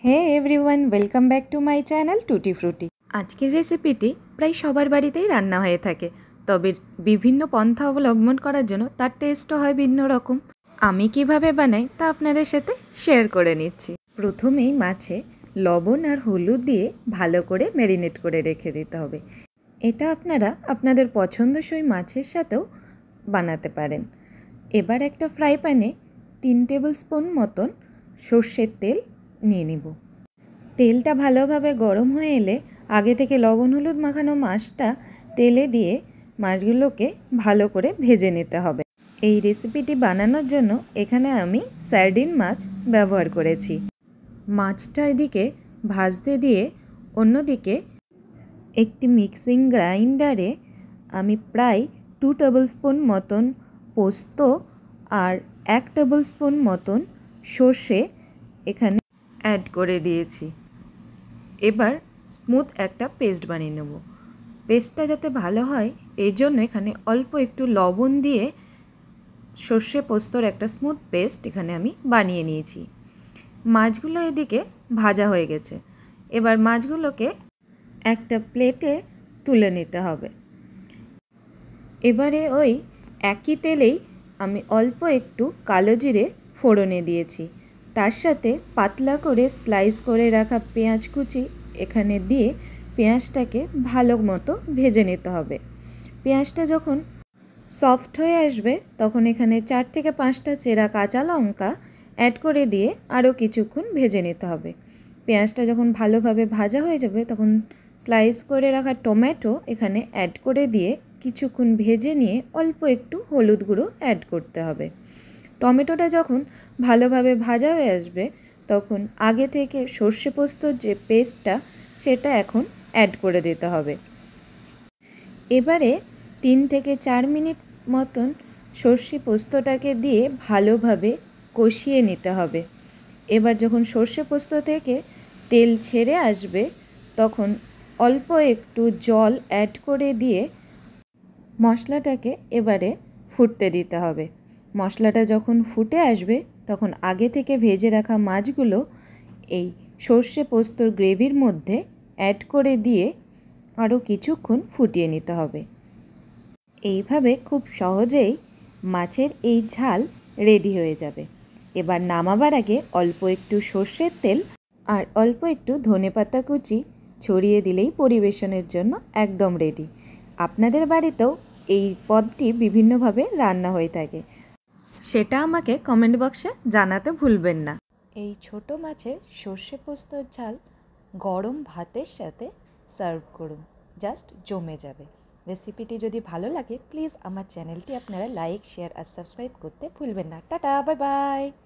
Hey everyone, welcome back to my channel tutti frutti. আজকের রেসিপিটি প্রায় সবার বাড়িতেই রান্না হয়ে থাকে, তবে বিভিন্ন পন্থা অবলম্বন করার জন্য তার টেস্টও হয় ভিন্ন রকম। আমি কিভাবে বানাই তা আপনাদের সাথে শেয়ার করে নিচ্ছি। প্রথমেই মাছে লবণ আর হলুদ দিয়ে ভালো করে ম্যারিনেট করে রেখে দিতে হবে। এটা আপনারা আপনাদের পছন্দসই মাছের সাথেও বানাতে পারেন। এবার একটা ফ্রাই প্যানে 3 টেবিল স্পুন মতন সর্ষের তেল নিয়ে নিব। তেলটা ভালোভাবে গরম হয়ে এলে আগে থেকে লবণ হলুদ মাখানো মাছটা তেলে দিয়ে মাছগুলোকে ভালো করে ভেজে নিতে হবে। এই রেসিপিটি বানানোর জন্য এখানে আমি সার্ডিন মাছ ব্যবহার করেছি। মাছটা এদিকে ভাজতে দিয়ে অন্যদিকে একটি মিক্সিং গ্রাইন্ডারে আমি প্রায় 2 টেবিল স্পুন মতন পোস্ত আর 1 টেবিল স্পুন মতন সর্ষে এখানে অ্যাড করে দিয়েছি। এবার স্মুথ একটা পেস্ট বানিয়ে নেব। পেস্টটা যাতে ভালো হয় এই জন্য এখানে অল্প একটু লবণ দিয়ে সর্ষে পোস্তর একটা স্মুথ পেস্ট এখানে আমি বানিয়ে নিয়েছি। মাছগুলো এদিকে ভাজা হয়ে গেছে। এবার মাছগুলোকে একটা প্লেটে তুলে নিতে হবে। এবারে ওই একই তেলেই আমি অল্প একটু কালো জিরে ফোড়নে দিয়েছি। তার সাথে পাতলা করে স্লাইস করে রাখা পেঁয়াজ কুচি এখানে দিয়ে পেঁয়াজটাকে ভালো মতো ভেজে নিতে হবে। পেঁয়াজটা যখন সফট হয়ে আসবে তখন এখানে 4 থেকে 5টা চেরা কাঁচা লঙ্কা অ্যাড করে দিয়ে আরও কিছুক্ষণ ভেজে নিতে হবে। পেঁয়াজটা যখন ভালোভাবে ভাজা হয়ে যাবে তখন স্লাইস করে রাখা টমেটো এখানে অ্যাড করে দিয়ে কিছুক্ষণ ভেজে নিয়ে অল্প একটু হলুদ গুঁড়ো অ্যাড করতে হবে। টমেটোটা যখন ভালোভাবে ভাজা হয়ে আসবে তখন আগে থেকে সর্ষে পোস্তর যে পেস্টটা সেটা এখন অ্যাড করে দিতে হবে। এবারে 3 থেকে 4 মিনিট মতন সর্ষে পোস্তটাকে দিয়ে ভালোভাবে কষিয়ে নিতে হবে। এবার যখন সর্ষে পোস্ত থেকে তেল ছেড়ে আসবে তখন অল্প একটু জল অ্যাড করে দিয়ে মশলাটাকে এবারে ফুটতে দিতে হবে। মশলাটা যখন ফুটে আসবে তখন আগে থেকে ভেজে রাখা মাছগুলো এই সর্ষে পোস্তর গ্রেভির মধ্যে অ্যাড করে দিয়ে আরও কিছুক্ষণ ফুটিয়ে নিতে হবে। এইভাবে খুব সহজেই মাছের এই ঝাল রেডি হয়ে যাবে। এবার নামাবার আগে অল্প একটু সর্ষের তেল আর অল্প একটু ধনেপাতা কুচি ছড়িয়ে দিলেই পরিবেশনের জন্য একদম রেডি। আপনাদের বাড়িতেও এই পদটি বিভিন্নভাবে রান্না হয়ে থাকে, সেটা আমাকে কমেন্ট বক্সে জানাতে ভুলবেন না। এই ছোট মাছের সর্ষে পোস্তর ঝাল গরম ভাতের সাথে সার্ভ করুন, জাস্ট জমে যাবে। রেসিপিটি যদি ভালো লাগে প্লিজ আমার চ্যানেলটি আপনারা লাইক শেয়ার আর সাবস্ক্রাইব করতে ভুলবেন না। Tata, bye bye.